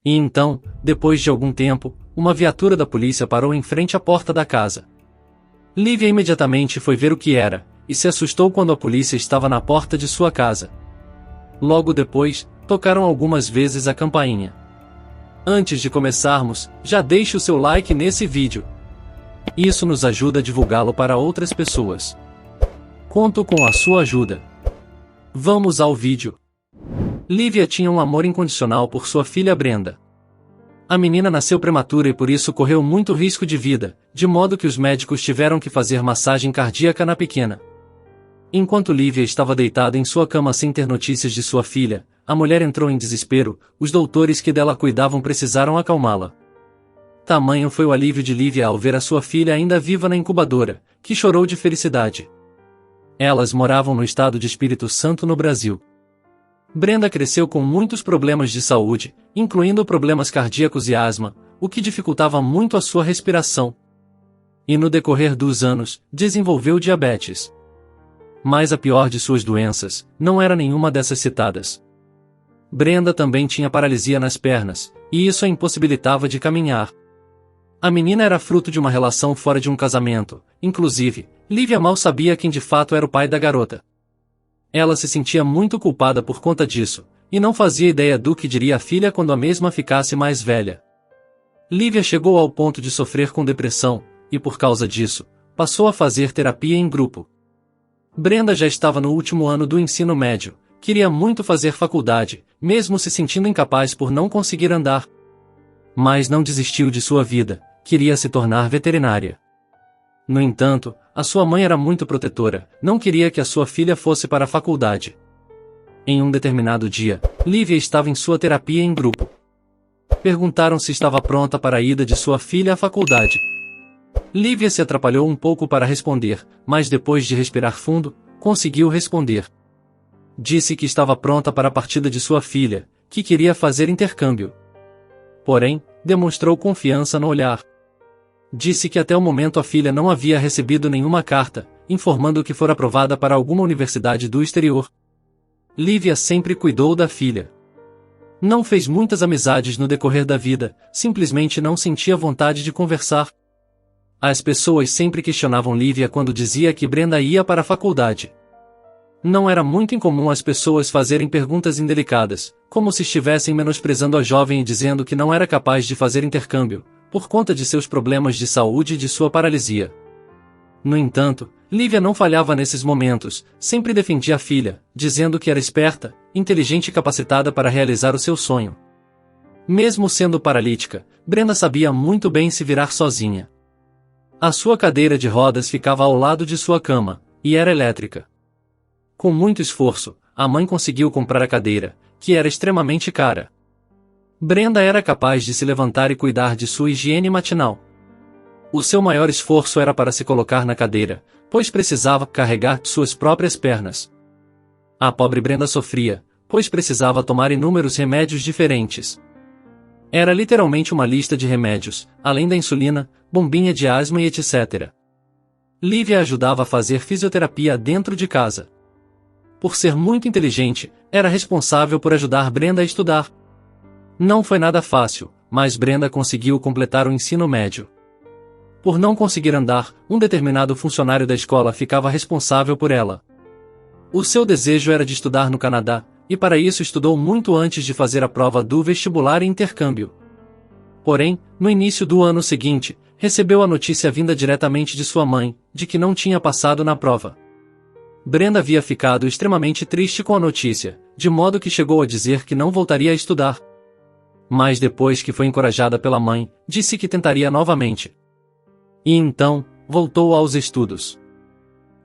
E então, depois de algum tempo, uma viatura da polícia parou em frente à porta da casa. Lívia imediatamente foi ver o que era, e se assustou quando a polícia estava na porta de sua casa. Logo depois, tocaram algumas vezes a campainha. Antes de começarmos, já deixe o seu like nesse vídeo. Isso nos ajuda a divulgá-lo para outras pessoas. Conto com a sua ajuda. Vamos ao vídeo. Lívia tinha um amor incondicional por sua filha Brenda. A menina nasceu prematura e por isso correu muito risco de vida, de modo que os médicos tiveram que fazer massagem cardíaca na pequena. Enquanto Lívia estava deitada em sua cama sem ter notícias de sua filha, a mulher entrou em desespero. Os doutores que dela cuidavam precisaram acalmá-la. Tamanho foi o alívio de Lívia ao ver a sua filha ainda viva na incubadora, que chorou de felicidade. Elas moravam no estado de Espírito Santo, no Brasil. Brenda cresceu com muitos problemas de saúde, incluindo problemas cardíacos e asma, o que dificultava muito a sua respiração. E no decorrer dos anos, desenvolveu diabetes. Mas a pior de suas doenças, não era nenhuma dessas citadas. Brenda também tinha paralisia nas pernas, e isso a impossibilitava de caminhar. A menina era fruto de uma relação fora de um casamento, inclusive, Lívia mal sabia quem de fato era o pai da garota. Ela se sentia muito culpada por conta disso, e não fazia ideia do que diria a filha quando a mesma ficasse mais velha. Lívia chegou ao ponto de sofrer com depressão, e por causa disso, passou a fazer terapia em grupo. Brenda já estava no último ano do ensino médio, queria muito fazer faculdade, mesmo se sentindo incapaz por não conseguir andar. Mas não desistiu de sua vida, queria se tornar veterinária. No entanto, a sua mãe era muito protetora, não queria que a sua filha fosse para a faculdade. Em um determinado dia, Lívia estava em sua terapia em grupo. Perguntaram se estava pronta para a ida de sua filha à faculdade. Lívia se atrapalhou um pouco para responder, mas depois de respirar fundo, conseguiu responder. Disse que estava pronta para a partida de sua filha, que queria fazer intercâmbio. Porém, demonstrou confiança no olhar. Disse que até o momento a filha não havia recebido nenhuma carta, informando que fora aprovada para alguma universidade do exterior. Lívia sempre cuidou da filha. Não fez muitas amizades no decorrer da vida, simplesmente não sentia vontade de conversar. As pessoas sempre questionavam Lívia quando dizia que Brenda ia para a faculdade. Não era muito incomum as pessoas fazerem perguntas indelicadas, como se estivessem menosprezando a jovem e dizendo que não era capaz de fazer intercâmbio, por conta de seus problemas de saúde e de sua paralisia. No entanto, Lívia não falhava nesses momentos, sempre defendia a filha, dizendo que era esperta, inteligente e capacitada para realizar o seu sonho. Mesmo sendo paralítica, Brenda sabia muito bem se virar sozinha. A sua cadeira de rodas ficava ao lado de sua cama, e era elétrica. Com muito esforço, a mãe conseguiu comprar a cadeira, que era extremamente cara. Brenda era capaz de se levantar e cuidar de sua higiene matinal. O seu maior esforço era para se colocar na cadeira, pois precisava carregar suas próprias pernas. A pobre Brenda sofria, pois precisava tomar inúmeros remédios diferentes. Era literalmente uma lista de remédios, além da insulina, bombinha de asma e etc. Lívia ajudava a fazer fisioterapia dentro de casa. Por ser muito inteligente, era responsável por ajudar Brenda a estudar. Não foi nada fácil, mas Brenda conseguiu completar o ensino médio. Por não conseguir andar, um determinado funcionário da escola ficava responsável por ela. O seu desejo era de estudar no Canadá, e para isso estudou muito antes de fazer a prova do vestibular e intercâmbio. Porém, no início do ano seguinte, recebeu a notícia vinda diretamente de sua mãe, de que não tinha passado na prova. Brenda havia ficado extremamente triste com a notícia, de modo que chegou a dizer que não voltaria a estudar. Mas depois que foi encorajada pela mãe, disse que tentaria novamente. E então, voltou aos estudos.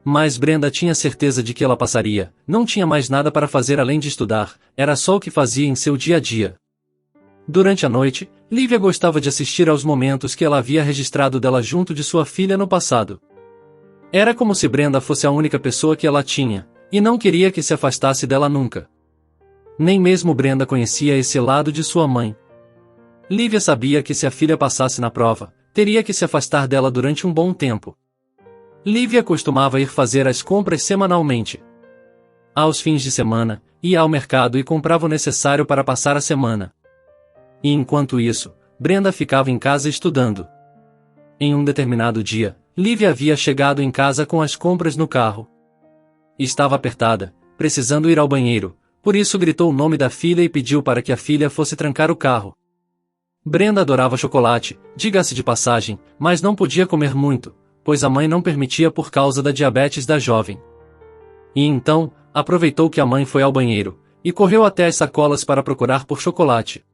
Mas Brenda tinha certeza de que ela passaria, não tinha mais nada para fazer além de estudar, era só o que fazia em seu dia a dia. Durante a noite, Lívia gostava de assistir aos momentos que ela havia registrado dela junto de sua filha no passado. Era como se Brenda fosse a única pessoa que ela tinha, e não queria que se afastasse dela nunca. Nem mesmo Brenda conhecia esse lado de sua mãe. Lívia sabia que se a filha passasse na prova, teria que se afastar dela durante um bom tempo. Lívia costumava ir fazer as compras semanalmente. Aos fins de semana, ia ao mercado e comprava o necessário para passar a semana. E enquanto isso, Brenda ficava em casa estudando. Em um determinado dia, Lívia havia chegado em casa com as compras no carro. Estava apertada, precisando ir ao banheiro, por isso gritou o nome da filha e pediu para que a filha fosse trancar o carro. Brenda adorava chocolate, diga-se de passagem, mas não podia comer muito, pois a mãe não permitia por causa da diabetes da jovem. E então, aproveitou que a mãe foi ao banheiro, e correu até as sacolas para procurar por chocolate.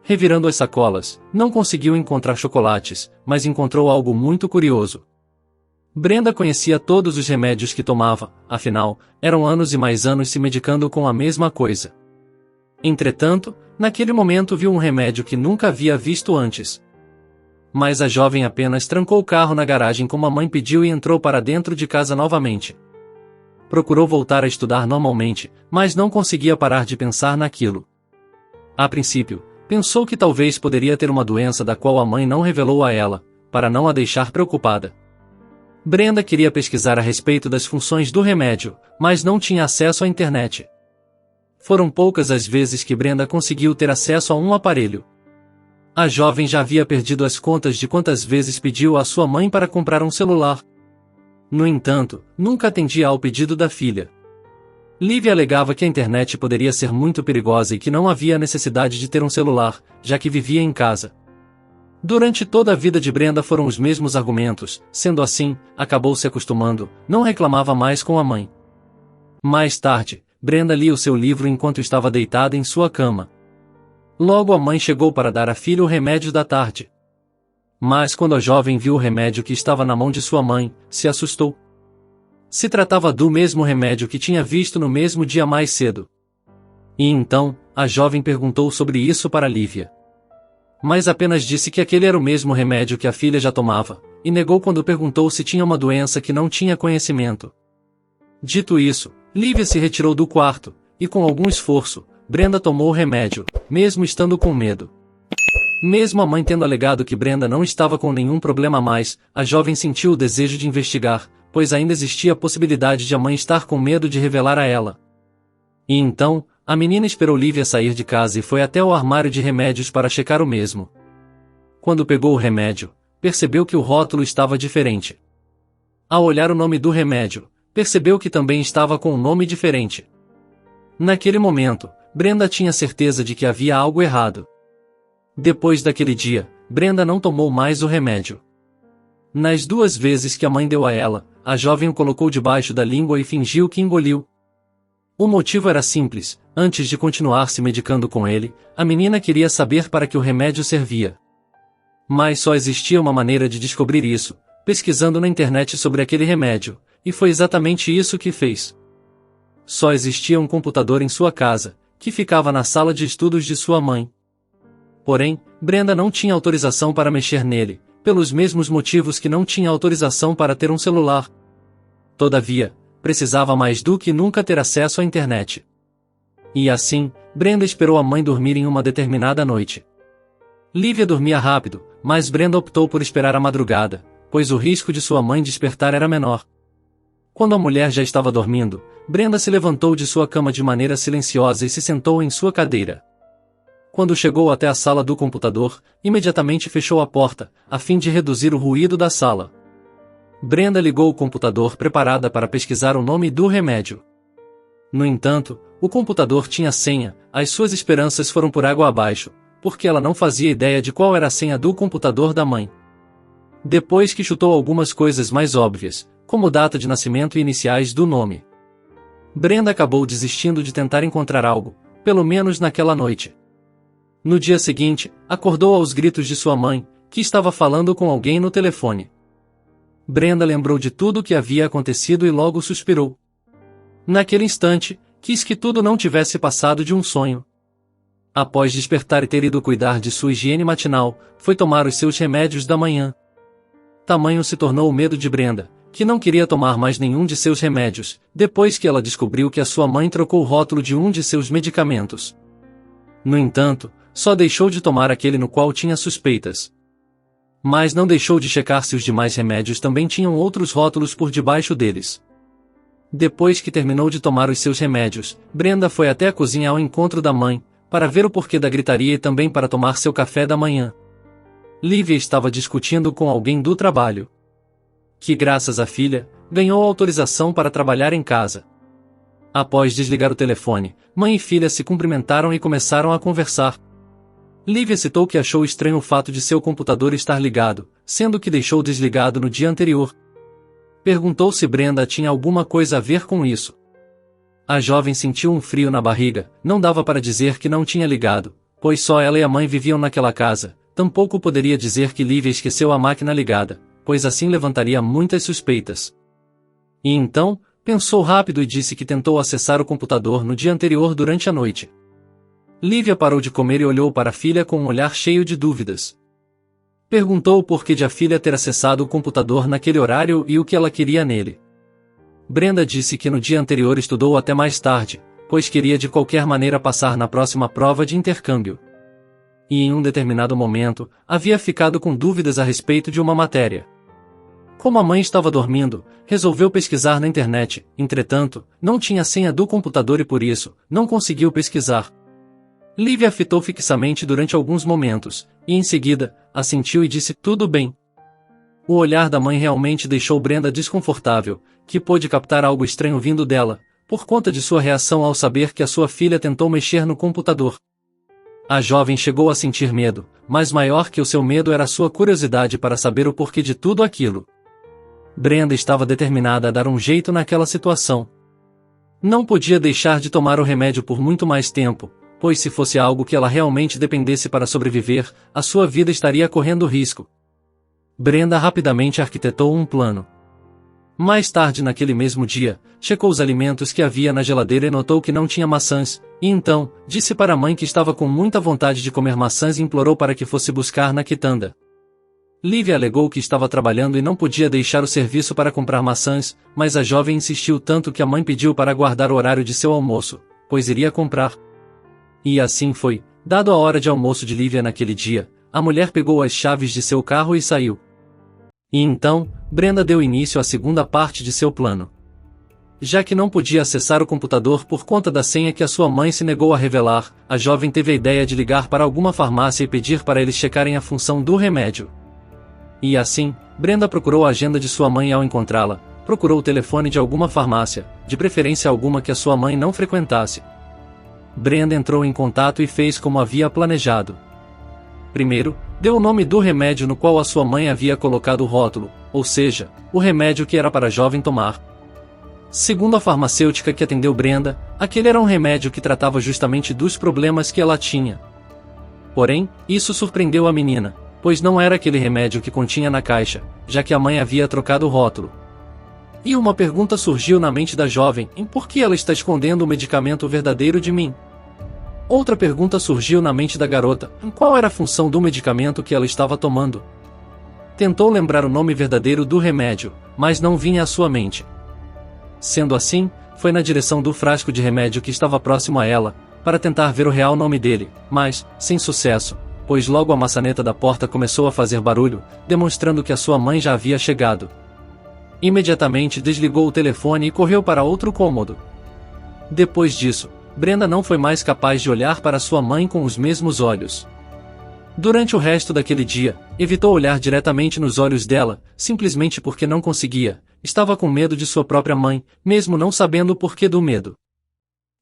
Revirando as sacolas, não conseguiu encontrar chocolates, mas encontrou algo muito curioso. Brenda conhecia todos os remédios que tomava, afinal, eram anos e mais anos se medicando com a mesma coisa. Entretanto, naquele momento viu um remédio que nunca havia visto antes. Mas a jovem apenas trancou o carro na garagem como a mãe pediu e entrou para dentro de casa novamente. Procurou voltar a estudar normalmente, mas não conseguia parar de pensar naquilo. A princípio, pensou que talvez poderia ter uma doença da qual a mãe não revelou a ela, para não a deixar preocupada. Brenda queria pesquisar a respeito das funções do remédio, mas não tinha acesso à internet. Foram poucas as vezes que Brenda conseguiu ter acesso a um aparelho. A jovem já havia perdido as contas de quantas vezes pediu à sua mãe para comprar um celular. No entanto, nunca atendia ao pedido da filha. Lívia alegava que a internet poderia ser muito perigosa e que não havia necessidade de ter um celular, já que vivia em casa. Durante toda a vida de Brenda foram os mesmos argumentos, sendo assim, acabou se acostumando, não reclamava mais com a mãe. Mais tarde, Brenda lia o seu livro enquanto estava deitada em sua cama. Logo a mãe chegou para dar à filha o remédio da tarde. Mas quando a jovem viu o remédio que estava na mão de sua mãe, se assustou. Se tratava do mesmo remédio que tinha visto no mesmo dia mais cedo. E então, a jovem perguntou sobre isso para Lívia. Mas apenas disse que aquele era o mesmo remédio que a filha já tomava, e negou quando perguntou se tinha uma doença que não tinha conhecimento. Dito isso, Lívia se retirou do quarto, e com algum esforço, Brenda tomou o remédio, mesmo estando com medo. Mesmo a mãe tendo alegado que Brenda não estava com nenhum problema a mais, a jovem sentiu o desejo de investigar, pois ainda existia a possibilidade de a mãe estar com medo de revelar a ela. E então, a menina esperou Lívia sair de casa e foi até o armário de remédios para checar o mesmo. Quando pegou o remédio, percebeu que o rótulo estava diferente. Ao olhar o nome do remédio, percebeu que também estava com um nome diferente. Naquele momento, Brenda tinha certeza de que havia algo errado. Depois daquele dia, Brenda não tomou mais o remédio. Nas 2 vezes que a mãe deu a ela, a jovem o colocou debaixo da língua e fingiu que engoliu. O motivo era simples: antes de continuar se medicando com ele, a menina queria saber para que o remédio servia. Mas só existia uma maneira de descobrir isso, pesquisando na internet sobre aquele remédio, e foi exatamente isso que fez. Só existia um computador em sua casa, que ficava na sala de estudos de sua mãe. Porém, Brenda não tinha autorização para mexer nele, pelos mesmos motivos que não tinha autorização para ter um celular. Todavia, precisava mais do que nunca ter acesso à internet. E assim, Brenda esperou a mãe dormir em uma determinada noite. Lívia dormia rápido, mas Brenda optou por esperar a madrugada, pois o risco de sua mãe despertar era menor. Quando a mulher já estava dormindo, Brenda se levantou de sua cama de maneira silenciosa e se sentou em sua cadeira. Quando chegou até a sala do computador, imediatamente fechou a porta, a fim de reduzir o ruído da sala. Brenda ligou o computador preparada para pesquisar o nome do remédio. No entanto, o computador tinha senha, as suas esperanças foram por água abaixo, porque ela não fazia ideia de qual era a senha do computador da mãe. Depois que chutou algumas coisas mais óbvias, como data de nascimento e iniciais do nome, Brenda acabou desistindo de tentar encontrar algo, pelo menos naquela noite. No dia seguinte, acordou aos gritos de sua mãe, que estava falando com alguém no telefone. Brenda lembrou de tudo o que havia acontecido e logo suspirou. Naquele instante, quis que tudo não tivesse passado de um sonho. Após despertar e ter ido cuidar de sua higiene matinal, foi tomar os seus remédios da manhã. Tamanho se tornou o medo de Brenda, que não queria tomar mais nenhum de seus remédios, depois que ela descobriu que a sua mãe trocou o rótulo de um de seus medicamentos. No entanto, só deixou de tomar aquele no qual tinha suspeitas. Mas não deixou de checar se os demais remédios também tinham outros rótulos por debaixo deles. Depois que terminou de tomar os seus remédios, Brenda foi até a cozinha ao encontro da mãe, para ver o porquê da gritaria e também para tomar seu café da manhã. Lívia estava discutindo com alguém do trabalho, que graças à filha, ganhou autorização para trabalhar em casa. Após desligar o telefone, mãe e filha se cumprimentaram e começaram a conversar. Lívia citou que achou estranho o fato de seu computador estar ligado, sendo que deixou desligado no dia anterior. Perguntou se Brenda tinha alguma coisa a ver com isso. A jovem sentiu um frio na barriga, não dava para dizer que não tinha ligado, pois só ela e a mãe viviam naquela casa, tampouco poderia dizer que Lívia esqueceu a máquina ligada, pois assim levantaria muitas suspeitas. E então, pensou rápido e disse que tentou acessar o computador no dia anterior durante a noite. Lívia parou de comer e olhou para a filha com um olhar cheio de dúvidas. Perguntou o porquê de a filha ter acessado o computador naquele horário e o que ela queria nele. Brenda disse que no dia anterior estudou até mais tarde, pois queria de qualquer maneira passar na próxima prova de intercâmbio. E em um determinado momento, havia ficado com dúvidas a respeito de uma matéria. Como a mãe estava dormindo, resolveu pesquisar na internet, entretanto, não tinha senha do computador e por isso, não conseguiu pesquisar. Lívia a fitou fixamente durante alguns momentos, e em seguida, assentiu e disse, tudo bem. O olhar da mãe realmente deixou Brenda desconfortável, que pôde captar algo estranho vindo dela, por conta de sua reação ao saber que a sua filha tentou mexer no computador. A jovem chegou a sentir medo, mas maior que o seu medo era a sua curiosidade para saber o porquê de tudo aquilo. Brenda estava determinada a dar um jeito naquela situação. Não podia deixar de tomar o remédio por muito mais tempo, pois se fosse algo que ela realmente dependesse para sobreviver, a sua vida estaria correndo risco. Brenda rapidamente arquitetou um plano. Mais tarde naquele mesmo dia, checou os alimentos que havia na geladeira e notou que não tinha maçãs, e então, disse para a mãe que estava com muita vontade de comer maçãs e implorou para que fosse buscar na quitanda. Lívia alegou que estava trabalhando e não podia deixar o serviço para comprar maçãs, mas a jovem insistiu tanto que a mãe pediu para aguardar o horário de seu almoço, pois iria comprar. E assim foi, dado a hora de almoço de Lívia naquele dia, a mulher pegou as chaves de seu carro e saiu. E então, Brenda deu início à segunda parte de seu plano. Já que não podia acessar o computador por conta da senha que a sua mãe se negou a revelar, a jovem teve a ideia de ligar para alguma farmácia e pedir para eles checarem a função do remédio. E assim, Brenda procurou a agenda de sua mãe e ao encontrá-la, procurou o telefone de alguma farmácia, de preferência alguma que a sua mãe não frequentasse. Brenda entrou em contato e fez como havia planejado. Primeiro, deu o nome do remédio no qual a sua mãe havia colocado o rótulo, ou seja, o remédio que era para a jovem tomar. Segundo a farmacêutica que atendeu Brenda, aquele era um remédio que tratava justamente dos problemas que ela tinha. Porém, isso surpreendeu a menina, pois não era aquele remédio que continha na caixa, já que a mãe havia trocado o rótulo. E uma pergunta surgiu na mente da jovem, em por que ela está escondendo o medicamento verdadeiro de mim? Outra pergunta surgiu na mente da garota, em qual era a função do medicamento que ela estava tomando? Tentou lembrar o nome verdadeiro do remédio, mas não vinha à sua mente. Sendo assim, foi na direção do frasco de remédio que estava próximo a ela, para tentar ver o real nome dele, mas, sem sucesso, pois logo a maçaneta da porta começou a fazer barulho, demonstrando que a sua mãe já havia chegado. Imediatamente desligou o telefone e correu para outro cômodo. Depois disso, Brenda não foi mais capaz de olhar para sua mãe com os mesmos olhos. Durante o resto daquele dia, evitou olhar diretamente nos olhos dela, simplesmente porque não conseguia, estava com medo de sua própria mãe, mesmo não sabendo o porquê do medo.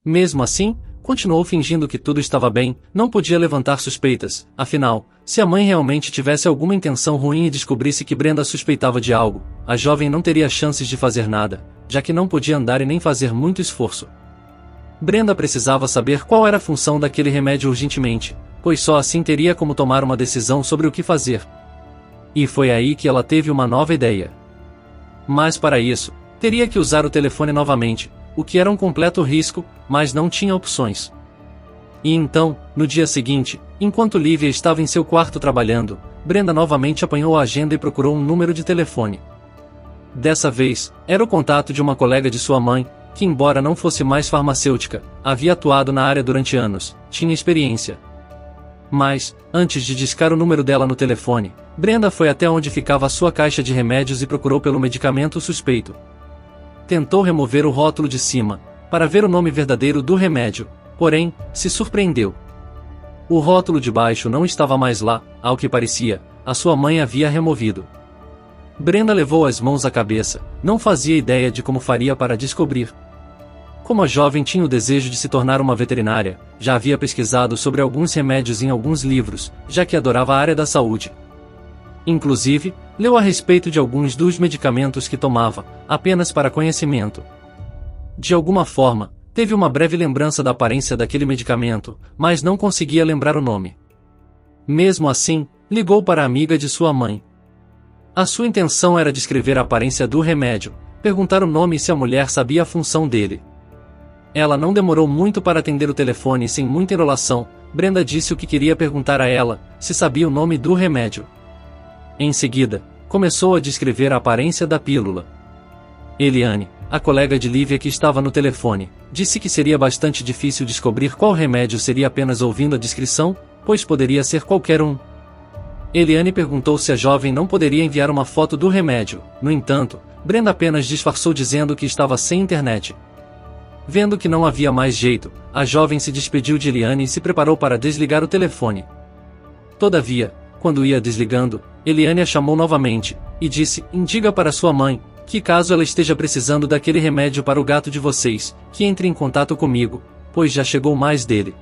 Mesmo assim, continuou fingindo que tudo estava bem, não podia levantar suspeitas, afinal, se a mãe realmente tivesse alguma intenção ruim e descobrisse que Brenda suspeitava de algo, a jovem não teria chances de fazer nada, já que não podia andar e nem fazer muito esforço. Brenda precisava saber qual era a função daquele remédio urgentemente, pois só assim teria como tomar uma decisão sobre o que fazer. E foi aí que ela teve uma nova ideia. Mas para isso, teria que usar o telefone novamente, o que era um completo risco, mas não tinha opções. E então, no dia seguinte, enquanto Lívia estava em seu quarto trabalhando, Brenda novamente apanhou a agenda e procurou um número de telefone. Dessa vez, era o contato de uma colega de sua mãe, que embora não fosse mais farmacêutica, havia atuado na área durante anos, tinha experiência. Mas, antes de discar o número dela no telefone, Brenda foi até onde ficava a sua caixa de remédios e procurou pelo medicamento suspeito. Tentou remover o rótulo de cima, para ver o nome verdadeiro do remédio, porém, se surpreendeu. O rótulo de baixo não estava mais lá, ao que parecia, a sua mãe havia removido. Brenda levou as mãos à cabeça, não fazia ideia de como faria para descobrir. Como a jovem tinha o desejo de se tornar uma veterinária, já havia pesquisado sobre alguns remédios em alguns livros, já que adorava a área da saúde. Inclusive, leu a respeito de alguns dos medicamentos que tomava, apenas para conhecimento. De alguma forma, teve uma breve lembrança da aparência daquele medicamento, mas não conseguia lembrar o nome. Mesmo assim, ligou para a amiga de sua mãe. A sua intenção era descrever a aparência do remédio, perguntar o nome e se a mulher sabia a função dele. Ela não demorou muito para atender o telefone e sem muita enrolação, Brenda disse o que queria perguntar a ela, se sabia o nome do remédio. Em seguida, começou a descrever a aparência da pílula. Eliane, a colega de Lívia que estava no telefone, disse que seria bastante difícil descobrir qual remédio seria apenas ouvindo a descrição, pois poderia ser qualquer um. Eliane perguntou se a jovem não poderia enviar uma foto do remédio, no entanto, Brenda apenas disfarçou dizendo que estava sem internet. Vendo que não havia mais jeito, a jovem se despediu de Eliane e se preparou para desligar o telefone. Todavia, quando ia desligando, Eliane a chamou novamente, e disse, diga para sua mãe, que caso ela esteja precisando daquele remédio para o gato de vocês, que entre em contato comigo, pois já chegou mais dele.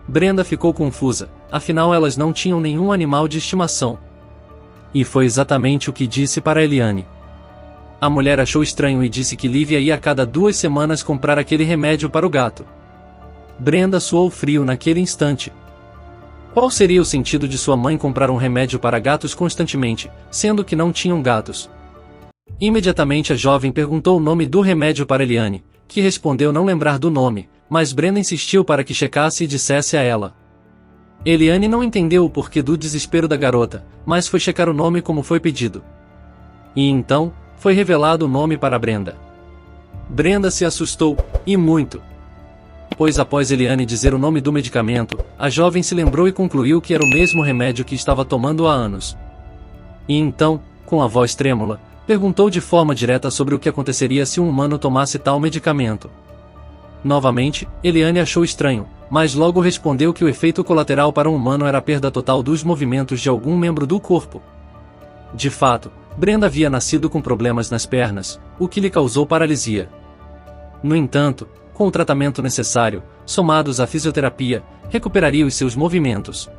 Brenda ficou confusa, afinal elas não tinham nenhum animal de estimação. E foi exatamente o que disse para Eliane. A mulher achou estranho e disse que Lívia ia a cada 2 semanas comprar aquele remédio para o gato. Brenda suou frio naquele instante. Qual seria o sentido de sua mãe comprar um remédio para gatos constantemente, sendo que não tinham gatos? Imediatamente a jovem perguntou o nome do remédio para Eliane, que respondeu não lembrar do nome, mas Brenda insistiu para que checasse e dissesse a ela. Eliane não entendeu o porquê do desespero da garota, mas foi checar o nome como foi pedido. E então, foi revelado o nome para Brenda. Brenda se assustou, e muito. Pois após Eliane dizer o nome do medicamento, a jovem se lembrou e concluiu que era o mesmo remédio que estava tomando há anos. E então, com a voz trêmula, perguntou de forma direta sobre o que aconteceria se um humano tomasse tal medicamento. Novamente, Eliane achou estranho, mas logo respondeu que o efeito colateral para um humano era a perda total dos movimentos de algum membro do corpo. De fato, Brenda havia nascido com problemas nas pernas, o que lhe causou paralisia. No entanto, com o tratamento necessário, somados à fisioterapia, recuperaria os seus movimentos.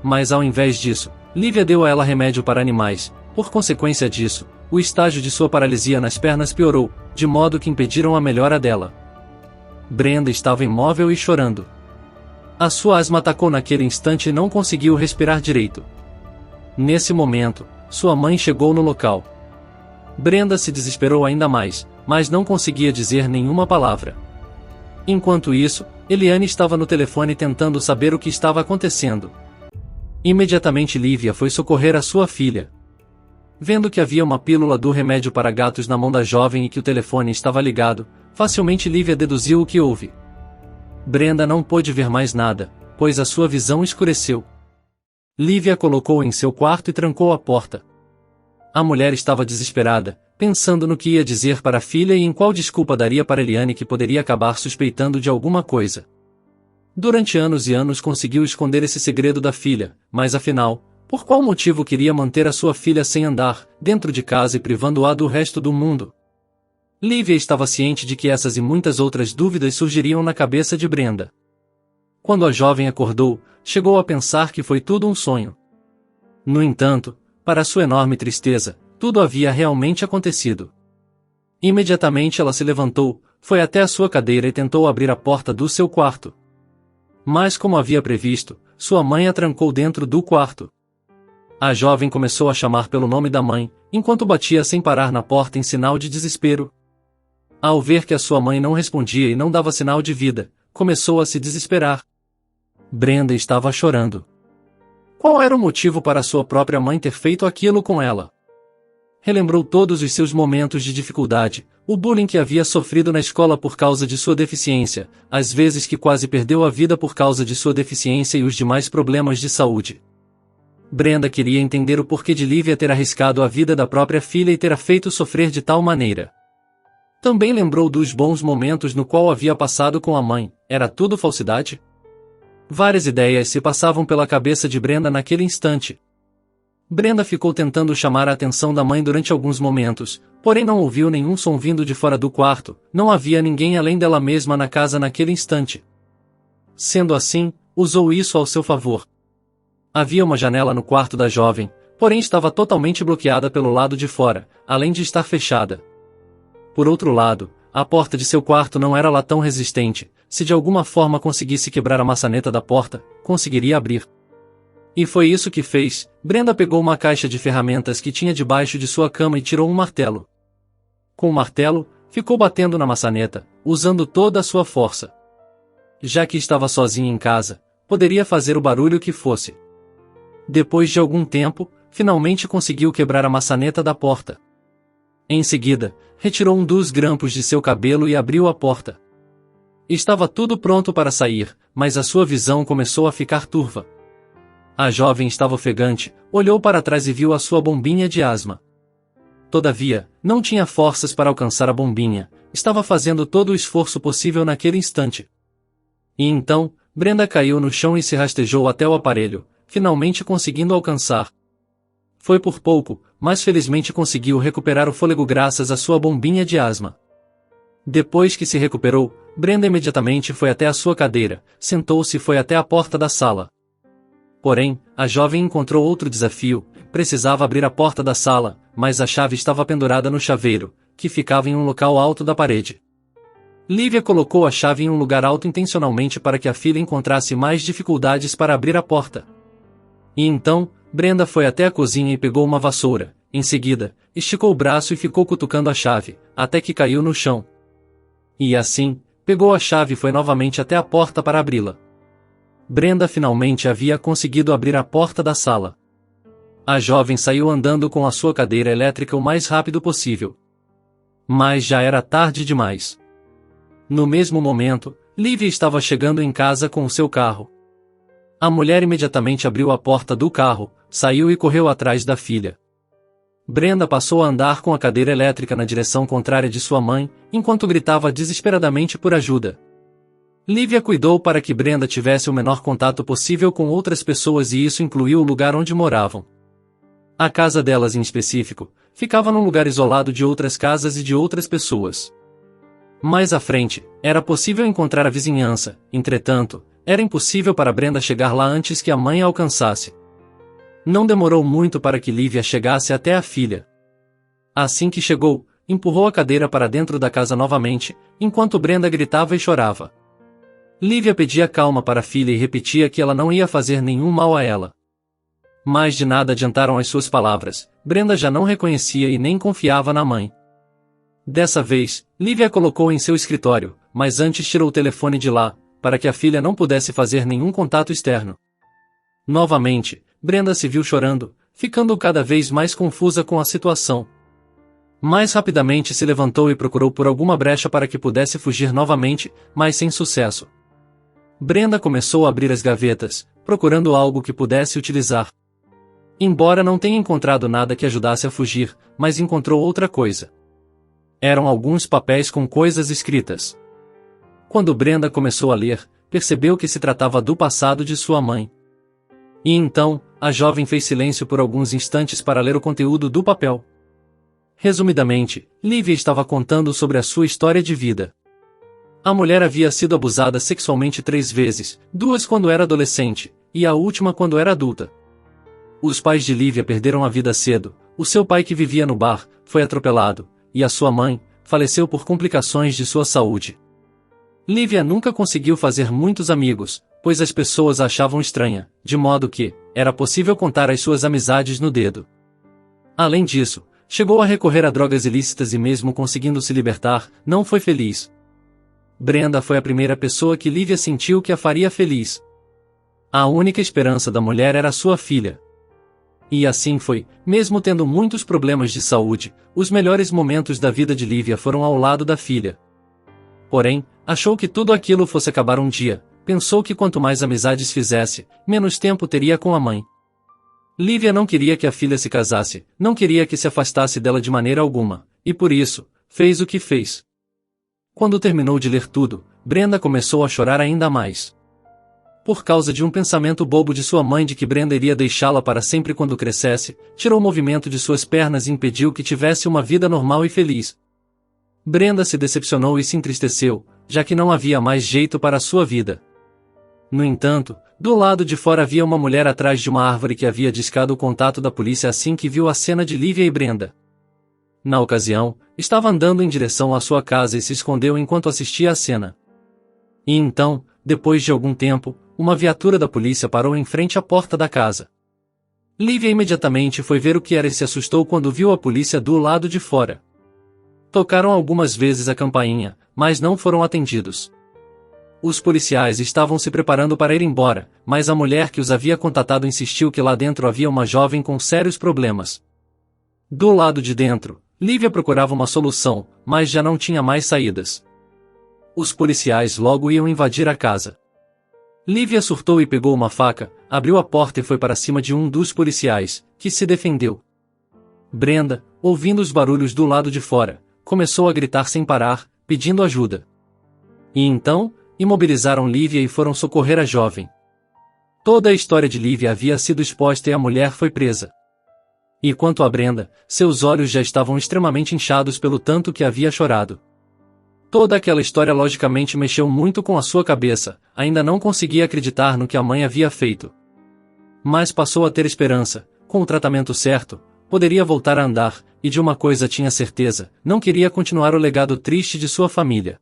Mas ao invés disso, Lívia deu a ela remédio para animais. Por consequência disso, o estágio de sua paralisia nas pernas piorou, de modo que impediram a melhora dela. Brenda estava imóvel e chorando. A sua asma atacou naquele instante e não conseguiu respirar direito. Nesse momento, sua mãe chegou no local. Brenda se desesperou ainda mais, mas não conseguia dizer nenhuma palavra. Enquanto isso, Eliane estava no telefone tentando saber o que estava acontecendo. Imediatamente Lívia foi socorrer a sua filha. Vendo que havia uma pílula do remédio para gatos na mão da jovem e que o telefone estava ligado, facilmente Lívia deduziu o que houve. Brenda não pôde ver mais nada, pois a sua visão escureceu. Lívia a colocou em seu quarto e trancou a porta. A mulher estava desesperada, pensando no que ia dizer para a filha e em qual desculpa daria para Eliane que poderia acabar suspeitando de alguma coisa. Durante anos e anos conseguiu esconder esse segredo da filha, mas afinal, por qual motivo queria manter a sua filha sem andar, dentro de casa e privando-a do resto do mundo? Lívia estava ciente de que essas e muitas outras dúvidas surgiriam na cabeça de Brenda. Quando a jovem acordou, chegou a pensar que foi tudo um sonho. No entanto, para sua enorme tristeza, tudo havia realmente acontecido. Imediatamente ela se levantou, foi até a sua cadeira e tentou abrir a porta do seu quarto. Mas como havia previsto, sua mãe a trancou dentro do quarto. A jovem começou a chamar pelo nome da mãe, enquanto batia sem parar na porta em sinal de desespero. Ao ver que a sua mãe não respondia e não dava sinal de vida, começou a se desesperar. Brenda estava chorando. Qual era o motivo para sua própria mãe ter feito aquilo com ela? Relembrou todos os seus momentos de dificuldade, o bullying que havia sofrido na escola por causa de sua deficiência, as vezes que quase perdeu a vida por causa de sua deficiência e os demais problemas de saúde. Brenda queria entender o porquê de Lívia ter arriscado a vida da própria filha e ter a feito sofrer de tal maneira. Também lembrou dos bons momentos no qual havia passado com a mãe. Era tudo falsidade? Várias ideias se passavam pela cabeça de Brenda naquele instante. Brenda ficou tentando chamar a atenção da mãe durante alguns momentos, porém não ouviu nenhum som vindo de fora do quarto, não havia ninguém além dela mesma na casa naquele instante. Sendo assim, usou isso ao seu favor. Havia uma janela no quarto da jovem, porém estava totalmente bloqueada pelo lado de fora, além de estar fechada. Por outro lado, a porta de seu quarto não era lá tão resistente, se de alguma forma conseguisse quebrar a maçaneta da porta, conseguiria abrir. E foi isso que fez. Brenda pegou uma caixa de ferramentas que tinha debaixo de sua cama e tirou um martelo. Com o martelo, ficou batendo na maçaneta, usando toda a sua força. Já que estava sozinha em casa, poderia fazer o barulho que fosse. Depois de algum tempo, finalmente conseguiu quebrar a maçaneta da porta. Em seguida, retirou um dos grampos de seu cabelo e abriu a porta. Estava tudo pronto para sair, mas a sua visão começou a ficar turva. A jovem estava ofegante, olhou para trás e viu a sua bombinha de asma. Todavia, não tinha forças para alcançar a bombinha, estava fazendo todo o esforço possível naquele instante. E então, Brenda caiu no chão e se rastejou até o aparelho, finalmente conseguindo alcançar. Foi por pouco, mas felizmente conseguiu recuperar o fôlego graças à sua bombinha de asma. Depois que se recuperou, Brenda imediatamente foi até a sua cadeira, sentou-se e foi até a porta da sala. Porém, a jovem encontrou outro desafio, precisava abrir a porta da sala, mas a chave estava pendurada no chaveiro, que ficava em um local alto da parede. Lívia colocou a chave em um lugar alto intencionalmente para que a filha encontrasse mais dificuldades para abrir a porta. E então, Brenda foi até a cozinha e pegou uma vassoura, em seguida, esticou o braço e ficou cutucando a chave, até que caiu no chão. E assim, pegou a chave e foi novamente até a porta para abri-la. Brenda finalmente havia conseguido abrir a porta da sala. A jovem saiu andando com a sua cadeira elétrica o mais rápido possível. Mas já era tarde demais. No mesmo momento, Lívia estava chegando em casa com o seu carro. A mulher imediatamente abriu a porta do carro, saiu e correu atrás da filha. Brenda passou a andar com a cadeira elétrica na direção contrária de sua mãe, enquanto gritava desesperadamente por ajuda. Lívia cuidou para que Brenda tivesse o menor contato possível com outras pessoas e isso incluiu o lugar onde moravam. A casa delas em específico, ficava num lugar isolado de outras casas e de outras pessoas. Mais à frente, era possível encontrar a vizinhança, entretanto, era impossível para Brenda chegar lá antes que a mãe a alcançasse. Não demorou muito para que Lívia chegasse até a filha. Assim que chegou, empurrou a cadeira para dentro da casa novamente, enquanto Brenda gritava e chorava. Lívia pedia calma para a filha e repetia que ela não ia fazer nenhum mal a ela. Mas de nada adiantaram as suas palavras, Brenda já não reconhecia e nem confiava na mãe. Dessa vez, Lívia a colocou em seu escritório, mas antes tirou o telefone de lá, para que a filha não pudesse fazer nenhum contato externo. Novamente, Brenda se viu chorando, ficando cada vez mais confusa com a situação. Mais rapidamente se levantou e procurou por alguma brecha para que pudesse fugir novamente, mas sem sucesso. Brenda começou a abrir as gavetas, procurando algo que pudesse utilizar. Embora não tenha encontrado nada que ajudasse a fugir, mas encontrou outra coisa. Eram alguns papéis com coisas escritas. Quando Brenda começou a ler, percebeu que se tratava do passado de sua mãe. E então, a jovem fez silêncio por alguns instantes para ler o conteúdo do papel. Resumidamente, Lívia estava contando sobre a sua história de vida. A mulher havia sido abusada sexualmente 3 vezes, 2 quando era adolescente, e a última quando era adulta. Os pais de Lívia perderam a vida cedo, o seu pai que vivia no bar, foi atropelado, e a sua mãe, faleceu por complicações de sua saúde. Lívia nunca conseguiu fazer muitos amigos, pois as pessoas a achavam estranha, de modo que, era possível contar as suas amizades no dedo. Além disso, chegou a recorrer a drogas ilícitas e mesmo conseguindo se libertar, não foi feliz. Brenda foi a primeira pessoa que Lívia sentiu que a faria feliz. A única esperança da mulher era sua filha. E assim foi, mesmo tendo muitos problemas de saúde, os melhores momentos da vida de Lívia foram ao lado da filha. Porém, achou que tudo aquilo fosse acabar um dia, pensou que quanto mais amizades fizesse, menos tempo teria com a mãe. Lívia não queria que a filha se casasse, não queria que se afastasse dela de maneira alguma, e por isso, fez o que fez. Quando terminou de ler tudo, Brenda começou a chorar ainda mais. por causa de um pensamento bobo de sua mãe de que Brenda iria deixá-la para sempre quando crescesse, tirou o movimento de suas pernas e impediu que tivesse uma vida normal e feliz. Brenda se decepcionou e se entristeceu, já que não havia mais jeito para a sua vida. No entanto, do lado de fora havia uma mulher atrás de uma árvore que havia discado o contato da polícia assim que viu a cena de Lívia e Brenda. Na ocasião, estava andando em direção à sua casa e se escondeu enquanto assistia à cena. E então, depois de algum tempo, uma viatura da polícia parou em frente à porta da casa. Lívia imediatamente foi ver o que era e se assustou quando viu a polícia do lado de fora. Tocaram algumas vezes a campainha, mas não foram atendidos. Os policiais estavam se preparando para ir embora, mas a mulher que os havia contatado insistiu que lá dentro havia uma jovem com sérios problemas. Do lado de dentro, Lívia procurava uma solução, mas já não tinha mais saídas. Os policiais logo iam invadir a casa. Lívia surtou e pegou uma faca, abriu a porta e foi para cima de um dos policiais, que se defendeu. Brenda, ouvindo os barulhos do lado de fora, começou a gritar sem parar, pedindo ajuda. E então, imobilizaram Lívia e foram socorrer a jovem. Toda a história de Lívia havia sido exposta e a mulher foi presa. E quanto a Brenda, seus olhos já estavam extremamente inchados pelo tanto que havia chorado. Toda aquela história logicamente mexeu muito com a sua cabeça, ainda não conseguia acreditar no que a mãe havia feito. Mas passou a ter esperança, com o tratamento certo, poderia voltar a andar, e de uma coisa tinha certeza, não queria continuar o legado triste de sua família.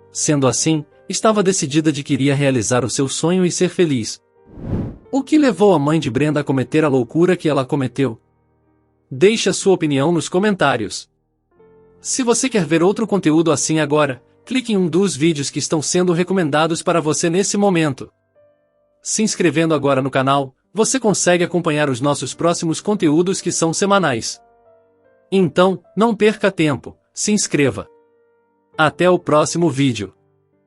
Sendo assim, estava decidida de que iria realizar o seu sonho e ser feliz. O que levou a mãe de Brenda a cometer a loucura que ela cometeu? Deixe a sua opinião nos comentários. Se você quer ver outro conteúdo assim agora, clique em um dos vídeos que estão sendo recomendados para você nesse momento. Se inscrevendo agora no canal, você consegue acompanhar os nossos próximos conteúdos que são semanais. Então, não perca tempo, se inscreva. Até o próximo vídeo.